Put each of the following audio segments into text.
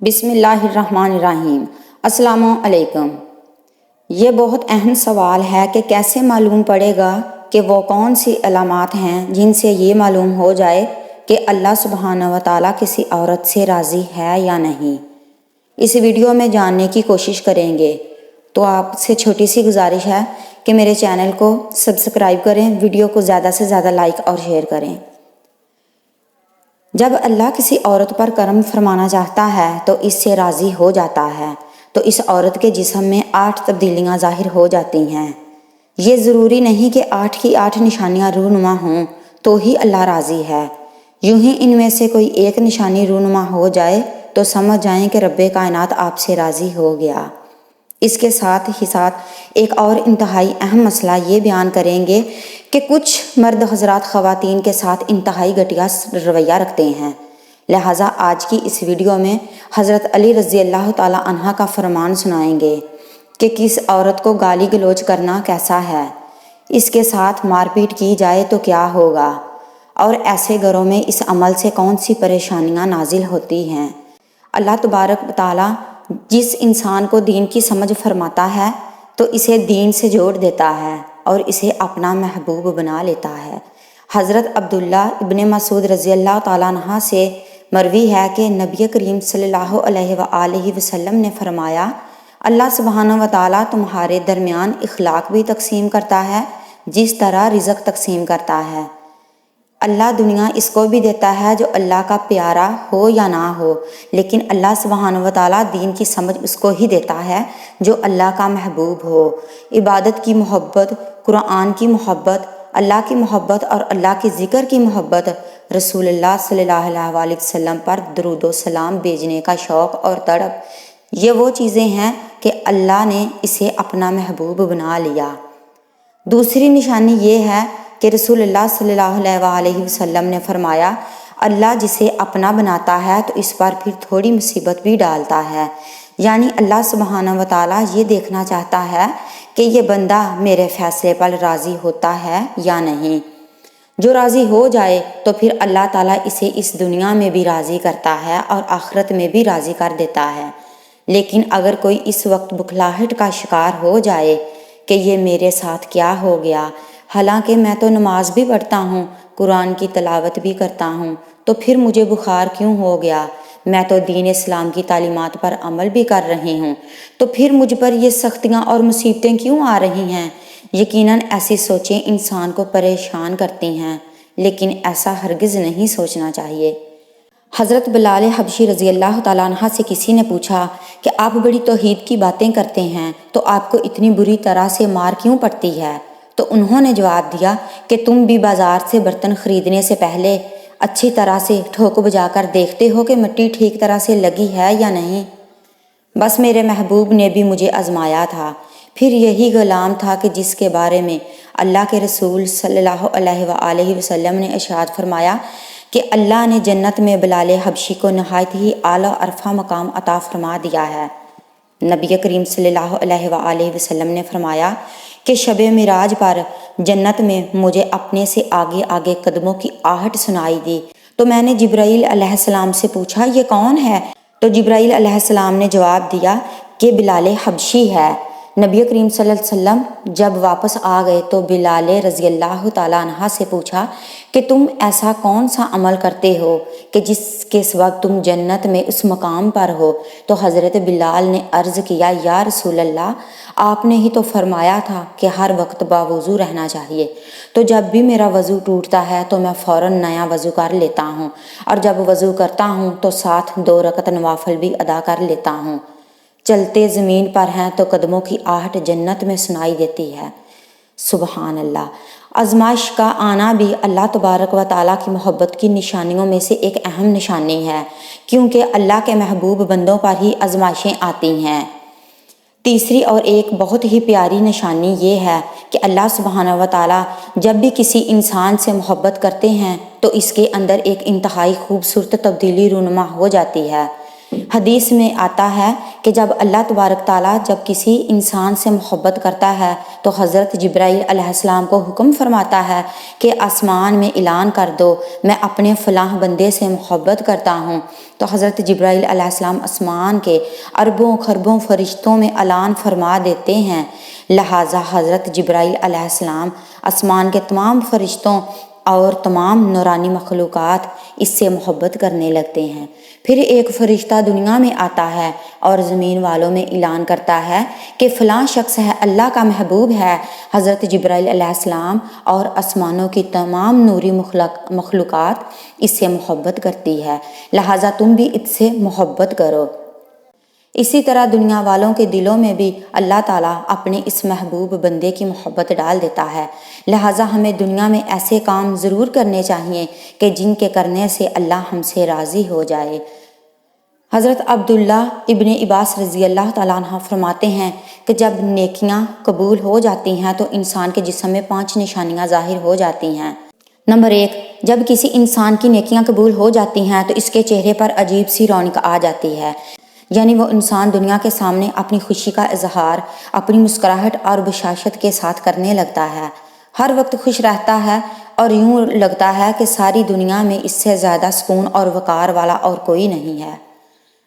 بسم اللہ الرحمن الرحیم۔ السلام علیکم۔ یہ بہت اہم سوال ہے کہ کیسے معلوم پڑے گا کہ وہ کون سی علامات ہیں جن سے یہ معلوم ہو جائے کہ اللہ سبحانہ و تعالیٰ کسی عورت سے راضی ہے یا نہیں۔ اس ویڈیو میں جاننے کی کوشش کریں گے، تو آپ سے چھوٹی سی گزارش ہے کہ میرے چینل کو سبسکرائب کریں، ویڈیو کو زیادہ سے زیادہ لائک اور شیئر کریں۔ جب اللہ کسی عورت پر کرم فرمانا چاہتا ہے تو اس سے راضی ہو جاتا ہے، تو اس عورت کے جسم میں 8 تبدیلیاں ظاہر ہو جاتی ہیں۔ یہ ضروری نہیں کہ 8 کی 8 نشانیاں رونما ہوں تو ہی اللہ راضی ہے۔ یوں ہی ان میں سے کوئی ایک نشانی رونما ہو جائے تو سمجھ جائیں کہ رب کائنات آپ سے راضی ہو گیا۔ اس کے ساتھ ہی ساتھ ایک اور انتہائی اہم مسئلہ یہ بیان کریں گے کہ کچھ مرد حضرات خواتین کے ساتھ انتہائی گھٹیا رویہ رکھتے ہیں۔ لہٰذا آج کی اس ویڈیو میں حضرت علی رضی اللہ تعالیٰ عنہ کا فرمان سنائیں گے کہ کس عورت کو گالی گلوچ کرنا کیسا ہے، اس کے ساتھ مار پیٹ کی جائے تو کیا ہوگا، اور ایسے گھروں میں اس عمل سے کون سی پریشانیاں نازل ہوتی ہیں۔ اللہ تبارک و تعالیٰ جس انسان کو دین کی سمجھ فرماتا ہے تو اسے دین سے جوڑ دیتا ہے اور اسے اپنا محبوب بنا لیتا ہے۔ حضرت عبداللہ ابن مسعود رضی اللہ تعالیٰ عنہ سے مروی ہے کہ نبی کریم صلی اللہ علیہ وآلہ وسلم نے فرمایا، اللہ سبحانہ و تعالیٰ تمہارے درمیان اخلاق بھی تقسیم کرتا ہے جس طرح رزق تقسیم کرتا ہے۔ اللہ دنیا اس کو بھی دیتا ہے جو اللہ کا پیارا ہو یا نہ ہو، لیکن اللہ سبحانہ و تعالیٰ دین کی سمجھ اس کو ہی دیتا ہے جو اللہ کا محبوب ہو۔ عبادت کی محبت، قرآن کی محبت، اللہ کی محبت اور اللہ کے ذکر کی محبت، رسول اللہ صلی اللہ علیہ وسلم پر درود و سلام بھیجنے کا شوق اور تڑپ، یہ وہ چیزیں ہیں کہ اللہ نے اسے اپنا محبوب بنا لیا۔ دوسری نشانی یہ ہے کہ رسول اللہ صلی اللہ علیہ وسلم نے فرمایا، اللہ جسے اپنا بناتا ہے تو اس پر پھر تھوڑی مصیبت بھی ڈالتا ہے، یعنی اللہ سبحانہ و تعالیٰ یہ دیکھنا چاہتا ہے کہ یہ بندہ میرے فیصلے پر راضی ہوتا ہے یا نہیں۔ جو راضی ہو جائے تو پھر اللہ تعالیٰ اسے اس دنیا میں بھی راضی کرتا ہے اور آخرت میں بھی راضی کر دیتا ہے۔ لیکن اگر کوئی اس وقت بخلاہٹ کا شکار ہو جائے کہ یہ میرے ساتھ کیا ہو گیا، حالانکہ میں تو نماز بھی پڑھتا ہوں، قرآن کی تلاوت بھی کرتا ہوں، تو پھر مجھے بخار کیوں ہو گیا، میں تو دین اسلام کی تعلیمات پر عمل بھی کر رہی ہوں، تو پھر مجھ پر یہ سختیاں اور مصیبتیں کیوں آ رہی ہیں۔ یقیناً ایسی سوچیں انسان کو پریشان کرتی ہیں، لیکن ایسا ہرگز نہیں سوچنا چاہیے۔ حضرت بلال حبشی رضی اللہ تعالیٰ عنہ سے کسی نے پوچھا کہ آپ بڑی توحید کی باتیں کرتے ہیں تو آپ کو اتنی بری طرح سے مار کیوں پڑتی ہے؟ تو انہوں نے جواب دیا کہ تم بھی بازار سے برتن خریدنے سے پہلے اچھی طرح سے ٹھوک بجا کر دیکھتے ہو کہ مٹی ٹھیک طرح سے لگی ہے یا نہیں۔ بس میرے محبوب نے بھی مجھے آزمایا تھا، پھر یہی غلام تھا کہ جس کے بارے میں اللہ کے رسول صلی اللہ علیہ وآلہ وسلم نے ارشاد فرمایا کہ اللہ نے جنت میں بلال حبشی کو نہایت ہی اعلیٰ عرفہ مقام عطا فرما دیا ہے۔ نبی کریم صلی اللہ علیہ وآلہ وسلم نے فرمایا کہ شب معراج پر جنت میں مجھے اپنے سے آگے آگے قدموں کی آہٹ سنائی دی، تو میں نے جبرائیل علیہ السلام سے پوچھا یہ کون ہے؟ تو جبرائیل علیہ السلام نے جواب دیا کہ بلال حبشی ہے۔ نبی کریم صلی اللہ علیہ وسلم جب واپس آ گئے تو بلال رضی اللہ تعالیٰ عنہ سے پوچھا کہ تم ایسا کون سا عمل کرتے ہو کہ جس کے سبب تم جنت میں اس مقام پر ہو؟ تو حضرت بلال نے عرض کیا، یا رسول اللہ، آپ نے ہی تو فرمایا تھا کہ ہر وقت باوضو رہنا چاہیے، تو جب بھی میرا وضو ٹوٹتا ہے تو میں فوراً نیا وضو کر لیتا ہوں، اور جب وضو کرتا ہوں تو ساتھ 2 رکعت نوافل بھی ادا کر لیتا ہوں۔ چلتے زمین پر ہیں تو قدموں کی آہٹ جنت میں سنائی دیتی ہے۔ سبحان اللہ۔ آزمائش کا آنا بھی اللہ تبارک و تعالیٰ کی محبت کی نشانیوں میں سے ایک اہم نشانی ہے، کیونکہ اللہ کے محبوب بندوں پر ہی آزمائشیں آتی ہیں۔ تیسری اور ایک بہت ہی پیاری نشانی یہ ہے کہ اللہ سبحانہ و تعالیٰ جب بھی کسی انسان سے محبت کرتے ہیں تو اس کے اندر ایک انتہائی خوبصورت تبدیلی رونما ہو جاتی ہے۔ حدیث میں آتا ہے کہ جب اللہ تبارک تعالیٰ جب کسی انسان سے محبت کرتا ہے تو حضرت جبرائیل علیہ السلام کو حکم فرماتا ہے کہ آسمان میں اعلان کر دو میں اپنے فلاں بندے سے محبت کرتا ہوں، تو حضرت جبرائیل علیہ السلام آسمان کے اربوں خربوں فرشتوں میں اعلان فرما دیتے ہیں، لہٰذا حضرت جبرائیل علیہ السلام آسمان کے تمام فرشتوں اور تمام نورانی مخلوقات اس سے محبت کرنے لگتے ہیں۔ پھر ایک فرشتہ دنیا میں آتا ہے اور زمین والوں میں اعلان کرتا ہے کہ فلاں شخص ہے، اللہ کا محبوب ہے۔ حضرت جبرائیل علیہ السلام اور آسمانوں کی تمام نوری مخلوقات اس سے محبت کرتی ہے، لہٰذا تم بھی اس سے محبت کرو۔ اسی طرح دنیا والوں کے دلوں میں بھی اللہ تعالیٰ اپنے اس محبوب بندے کی محبت ڈال دیتا ہے، لہٰذا ہمیں دنیا میں ایسے کام ضرور کرنے چاہیے کہ جن کے کرنے سے اللہ ہم سے راضی ہو جائے۔ حضرت عبداللہ ابن عباس رضی اللہ تعالیٰ عنہ فرماتے ہیں کہ جب نیکیاں قبول ہو جاتی ہیں تو انسان کے جسم میں 5 نشانیاں ظاہر ہو جاتی ہیں۔ نمبر 1، جب کسی انسان کی نیکیاں قبول ہو جاتی ہیں تو اس کے چہرے پر عجیب سی رونق آ جاتی ہے، یعنی وہ انسان دنیا کے سامنے اپنی خوشی کا اظہار اپنی مسکراہٹ اور بشاشت کے ساتھ کرنے لگتا ہے، ہر وقت خوش رہتا ہے اور یوں لگتا ہے کہ ساری دنیا میں اس سے زیادہ سکون اور وقار والا اور کوئی نہیں ہے۔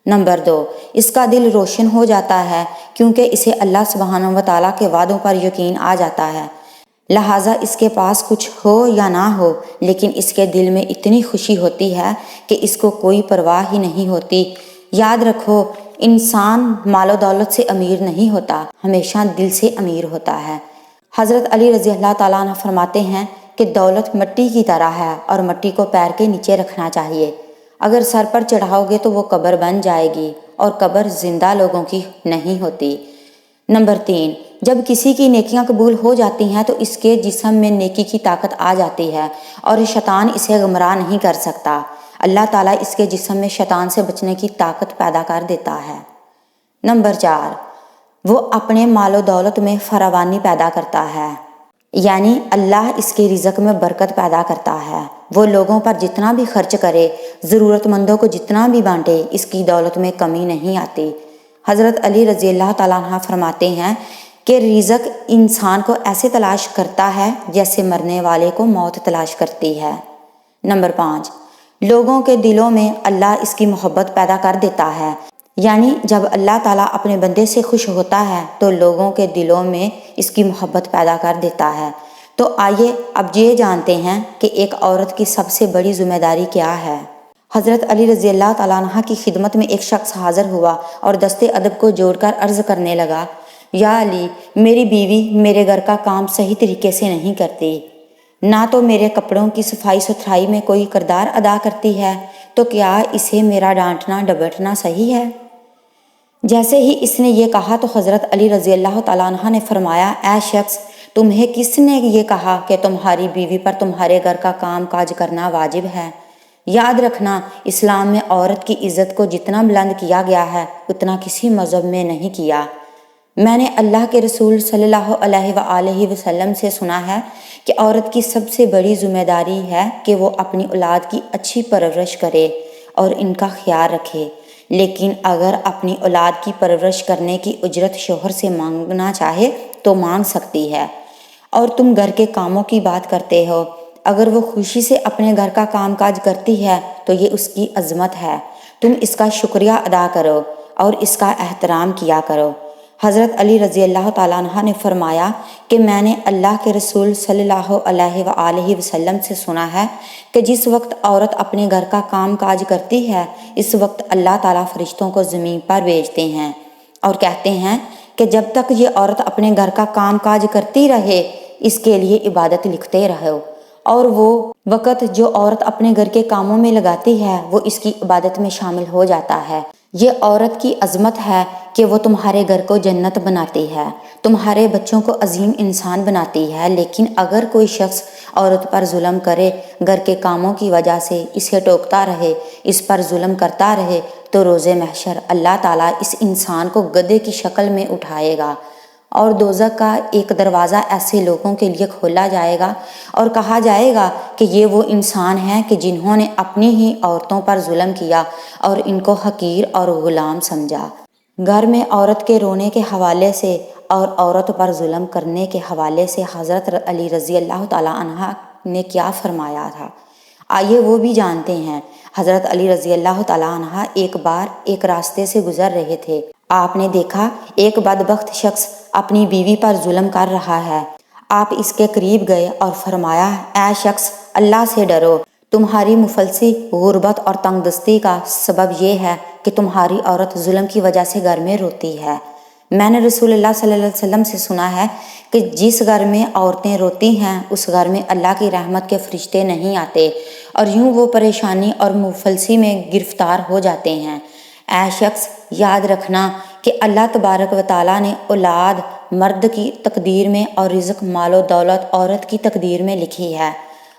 نمبر 2، اس کا دل روشن ہو جاتا ہے کیونکہ اسے اللہ سبحانہ و تعالیٰ کے وعدوں پر یقین آ جاتا ہے، لہٰذا اس کے پاس کچھ ہو یا نہ ہو لیکن اس کے دل میں اتنی خوشی ہوتی ہے کہ اس کو کوئی پرواہ ہی نہیں ہوتی۔ یاد رکھو، انسان مال و دولت سے امیر نہیں ہوتا، ہمیشہ دل سے امیر ہوتا ہے۔ حضرت علی رضی اللہ تعالیٰ عنہ فرماتے ہیں کہ دولت مٹی کی طرح ہے اور مٹی کو پیر کے نیچے رکھنا چاہیے، اگر سر پر چڑھاؤ گے تو وہ قبر بن جائے گی اور قبر زندہ لوگوں کی نہیں ہوتی۔ نمبر 3، جب کسی کی نیکیاں قبول ہو جاتی ہیں تو اس کے جسم میں نیکی کی طاقت آ جاتی ہے اور شیطان اسے گمراہ نہیں کر سکتا، اللہ تعالیٰ اس کے جسم میں شیطان سے بچنے کی طاقت پیدا کر دیتا ہے۔ نمبر 4، وہ اپنے مال و دولت میں فراوانی پیدا کرتا ہے، یعنی اللہ اس کے رزق میں برکت پیدا کرتا ہے، وہ لوگوں پر جتنا بھی خرچ کرے، ضرورت مندوں کو جتنا بھی بانٹے، اس کی دولت میں کمی نہیں آتی۔ حضرت علی رضی اللہ تعالیٰ عنہ فرماتے ہیں کہ رزق انسان کو ایسے تلاش کرتا ہے جیسے مرنے والے کو موت تلاش کرتی ہے۔ نمبر 5، لوگوں کے دلوں میں اللہ اس کی محبت پیدا کر دیتا ہے، یعنی جب اللہ تعالیٰ اپنے بندے سے خوش ہوتا ہے تو لوگوں کے دلوں میں اس کی محبت پیدا کر دیتا ہے۔ تو آئیے اب یہ جانتے ہیں کہ ایک عورت کی سب سے بڑی ذمہ داری کیا ہے۔ حضرت علی رضی اللہ تعالیٰ عنہ کی خدمت میں ایک شخص حاضر ہوا اور دستے ادب کو جوڑ کر عرض کرنے لگا، یا علی، میری بیوی میرے گھر کا کام صحیح طریقے سے نہیں کرتی، نہ تو میرے کپڑوں کی صفائی ستھرائی میں کوئی کردار ادا کرتی ہے، تو کیا اسے میرا ڈانٹنا ڈپٹنا صحیح ہے؟ جیسے ہی اس نے یہ کہا تو حضرت علی رضی اللہ تعالیٰ عنہ نے فرمایا، اے شخص، تمہیں کس نے یہ کہا کہ تمہاری بیوی پر تمہارے گھر کا کام کاج کرنا واجب ہے؟ یاد رکھنا، اسلام میں عورت کی عزت کو جتنا بلند کیا گیا ہے اتنا کسی مذہب میں نہیں کیا۔ میں نے اللہ کے رسول صلی اللہ علیہ وآلہ وسلم سے سنا ہے کہ عورت کی سب سے بڑی ذمہ داری ہے کہ وہ اپنی اولاد کی اچھی پرورش کرے اور ان کا خیال رکھے، لیکن اگر اپنی اولاد کی پرورش کرنے کی اجرت شوہر سے مانگنا چاہے تو مانگ سکتی ہے۔ اور تم گھر کے کاموں کی بات کرتے ہو، اگر وہ خوشی سے اپنے گھر کا کام کاج کرتی ہے تو یہ اس کی عظمت ہے، تم اس کا شکریہ ادا کرو اور اس کا احترام کیا کرو۔ حضرت علی رضی اللہ تعالیٰ عنہ نے فرمایا کہ میں نے اللہ کے رسول صلی اللہ علیہ وآلہ وسلم سے سنا ہے کہ جس وقت عورت اپنے گھر کا کام کاج کرتی ہے اس وقت اللہ تعالیٰ فرشتوں کو زمین پر بھیجتے ہیں اور کہتے ہیں کہ جب تک یہ عورت اپنے گھر کا کام کاج کرتی رہے اس کے لیے عبادت لکھتے رہو، اور وہ وقت جو عورت اپنے گھر کے کاموں میں لگاتی ہے وہ اس کی عبادت میں شامل ہو جاتا ہے۔ یہ عورت کی عظمت ہے کہ وہ تمہارے گھر کو جنت بناتی ہے، تمہارے بچوں کو عظیم انسان بناتی ہے، لیکن اگر کوئی شخص عورت پر ظلم کرے، گھر کے کاموں کی وجہ سے اسے ٹوکتا رہے، اس پر ظلم کرتا رہے، تو روز محشر اللہ تعالیٰ اس انسان کو گدھے کی شکل میں اٹھائے گا اور دوزخ کا ایک دروازہ ایسے لوگوں کے لیے کھولا جائے گا اور کہا جائے گا کہ یہ وہ انسان ہیں کہ جنہوں نے اپنی ہی عورتوں پر ظلم کیا اور ان کو حقیر اور غلام سمجھا۔ گھر میں عورت کے رونے کے حوالے سے اور عورت پر ظلم کرنے کے حوالے سے حضرت علی رضی اللہ تعالیٰ عنہ نے کیا فرمایا تھا، آئیے وہ بھی جانتے ہیں۔ حضرت علی رضی اللہ تعالیٰ عنہ ایک بار ایک راستے سے گزر رہے تھے۔ آپ نے دیکھا ایک بدبخت شخص اپنی بیوی پر ظلم کر رہا ہے۔ آپ اس کے قریب گئے اور فرمایا، اے شخص، اللہ سے ڈرو، تمہاری مفلسی، غربت اور تنگ دستی کا سبب یہ ہے کہ تمہاری عورت ظلم کی وجہ سے گھر میں روتی ہے۔ میں نے رسول اللہ صلی اللہ علیہ وسلم سے سنا ہے کہ جس گھر میں عورتیں روتی ہیں اس گھر میں اللہ کی رحمت کے فرشتے نہیں آتے اور یوں وہ پریشانی اور مفلسی میں گرفتار ہو جاتے ہیں۔ اے شخص، یاد رکھنا کہ اللہ تبارک و تعالیٰ نے اولاد مرد کی تقدیر میں اور رزق، مال و دولت عورت کی تقدیر میں لکھی ہے۔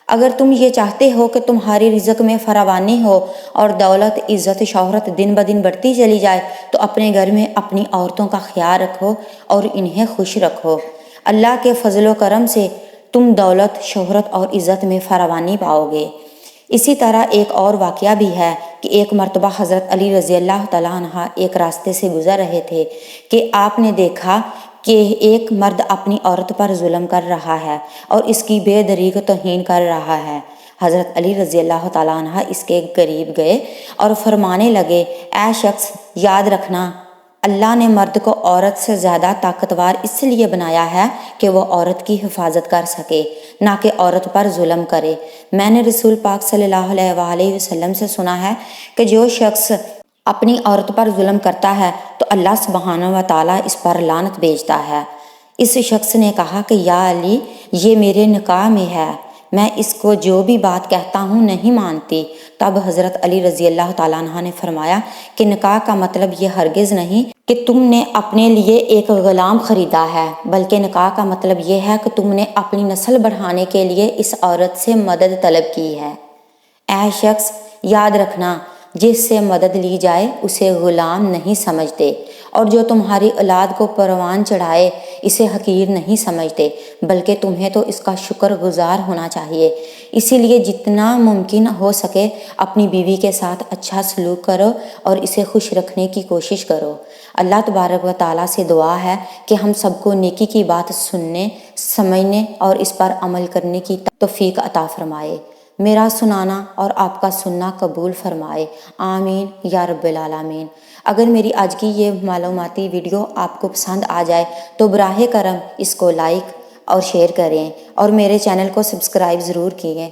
اگر تم یہ چاہتے ہو کہ تمہاری رزق میں فراوانی ہو اور دولت، عزت، شہرت دن بدن بڑھتی چلی جائے تو اپنے گھر میں اپنی عورتوں کا خیال رکھو اور انہیں خوش رکھو۔ اللہ کے فضل و کرم سے تم دولت، شہرت اور عزت میں فراوانی پاؤ گے۔ اسی طرح ایک اور واقعہ بھی ہے کہ ایک مرتبہ حضرت علی رضی اللہ تعالیٰ عنہ ایک راستے سے گزر رہے تھے کہ آپ نے دیکھا کہ ایک مرد اپنی عورت پر ظلم کر رہا ہے اور اس کی بے دریغ توہین کر رہا ہے۔ حضرت علی رضی اللہ تعالیٰ عنہ اس کے قریب گئے اور فرمانے لگے، اے شخص، یاد رکھنا اللہ نے مرد کو عورت سے زیادہ طاقتور اس لیے بنایا ہے کہ وہ عورت کی حفاظت کر سکے، نہ کہ عورت پر ظلم کرے۔ میں نے رسول پاک صلی اللہ علیہ وآلہ وسلم سے سنا ہے کہ جو شخص اپنی عورت پر ظلم کرتا ہے تو اللہ سبحانہ و تعالیٰ اس پر لعنت بھیجتا ہے۔ اس شخص نے کہا کہ یا علی، یہ میرے نکاح میں ہے، میں اس کو جو بھی بات کہتا ہوں نہیں مانتی۔ تب حضرت علی رضی اللہ تعالیٰ عنہ نے فرمایا کہ نکاح کا مطلب یہ ہرگز نہیں کہ تم نے اپنے لیے ایک غلام خریدا ہے، بلکہ نکاح کا مطلب یہ ہے کہ تم نے اپنی نسل بڑھانے کے لیے اس عورت سے مدد طلب کی ہے۔ اے شخص، یاد رکھنا جس سے مدد لی جائے اسے غلام نہیں سمجھتے، اور جو تمہاری اولاد کو پروان چڑھائے اسے حقیر نہیں سمجھتے، بلکہ تمہیں تو اس کا شکر گزار ہونا چاہیے۔ اسی لیے جتنا ممکن ہو سکے اپنی بیوی کے ساتھ اچھا سلوک کرو اور اسے خوش رکھنے کی کوشش کرو۔ اللہ تبارک و تعالیٰ سے دعا ہے کہ ہم سب کو نیکی کی بات سننے، سمجھنے اور اس پر عمل کرنے کی توفیق عطا فرمائے۔ میرا سنانا اور آپ کا سننا قبول فرمائے، آمین یا رب العالمین۔ اگر میری آج کی یہ معلوماتی ویڈیو آپ کو پسند آ جائے تو براہ کرم اس کو لائک اور شیئر کریں اور میرے چینل کو سبسکرائب ضرور کیجئے۔